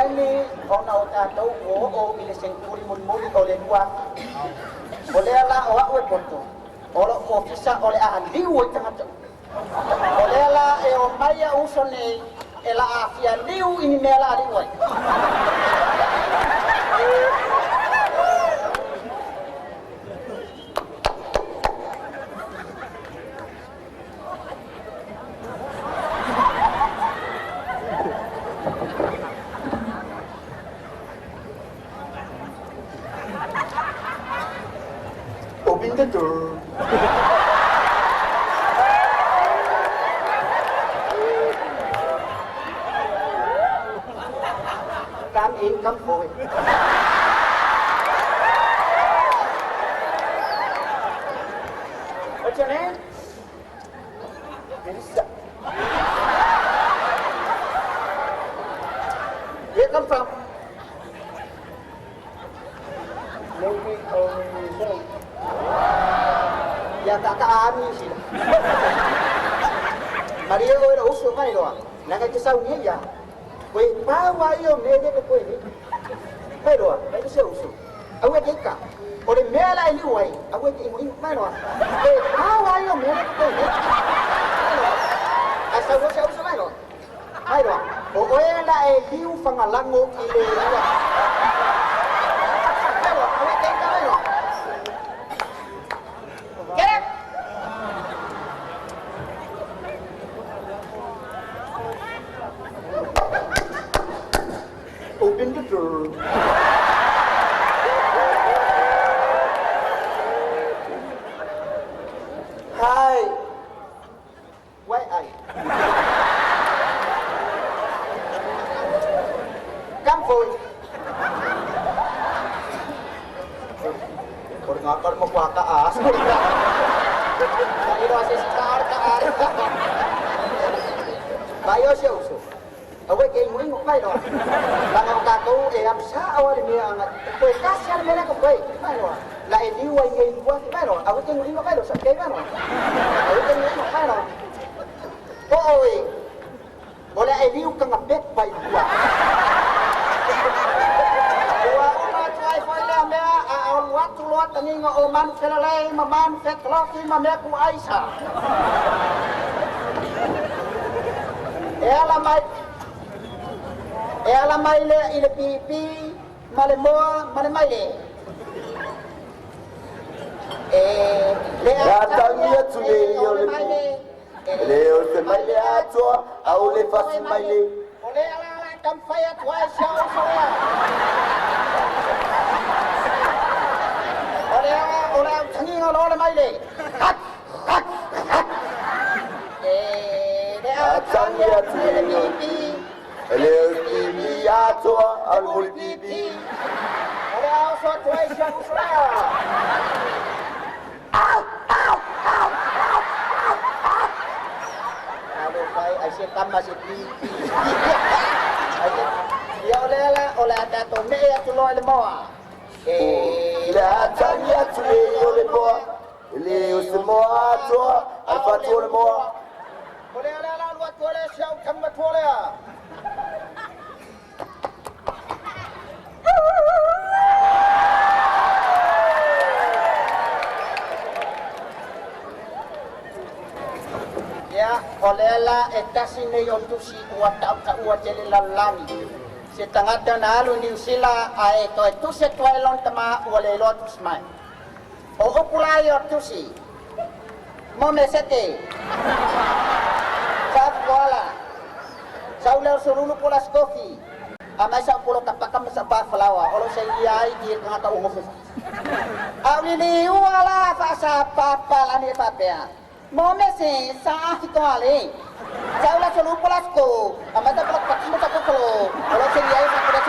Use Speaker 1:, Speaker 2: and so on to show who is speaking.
Speaker 1: ini ona tahu o ile sengkuri mun oleh dua oleh ala o poto oleh ofisa oleh ahli wo tengah oleh ala o maya usone ela afia liu ini mela ali wo betul. Cam in cam phôi. Ở trên đấy. Where come from? Maybe only ya kakak Ami sih. Maria ơi đâu số mai rồi, là cái sau nhé ya. Quay ba quay yo mẹ cái quay đi. Mai rồi, cái sau số. Ông ấy cái cả, còn mẹ lại đi quay, ông ấy cái mũi mai rồi. Quay ba quay yo mẹ cái quay đi. À sau số mai rồi. Mai rồi. Ôi lại liu phăng ở lăng ngô kỳ lệ rồi. Mai rồi, ông ấy cái mai rồi. Get it? Open the door. Hi. Why I? Come forward. Ngakar mo kwa taas. Ini masih sekar. Bayo siya uso. Away kay mo yung may no. Langaw ka ko am sa awal niya ang pues kasya nila ko bay. Pero la ediway ngay buwan pero away kay mo yung pero sa kay pero. Away kay mo yung pero. Oy. Wala ediw ka nga bet bay buwan. Waktu luat ini ngoman kelelai maman ketloki mameku Aisyah. Elamai le ile pipi malemoa malemai le
Speaker 2: datangnya tule ole le ole mai le ato au le fasi mai le
Speaker 1: ole ala kamfaya tuai siau soya ole tangi ngolo mai le le
Speaker 2: datangnya tule pipi le pipi ato au le pipi
Speaker 1: ole au so tuai siau soya Asyik tambah sikit. Ya oleh ada tome ya tu loy lemah.
Speaker 2: La tanya tule ole boa. Le usmoa to alfa to le moa.
Speaker 1: Oleh luat oleh siau kambat oleh. Ya, olela etasine yontusi uata uatele lalami. Setengah danalu ni usila aeto itu setuailon tema olelo tusmai. O pula yotusi. Mo mesete. Sakwala. Sauler surulu pula skofi. Amai sa pulo kapakam sa baflawa. Olo sa iyai di ngata umuf. Awili wala fa sa papalani papea. Momese sa afikoale. Saula solo polasko. Amata pala patimo sa kokolo. Olo seriai sa pula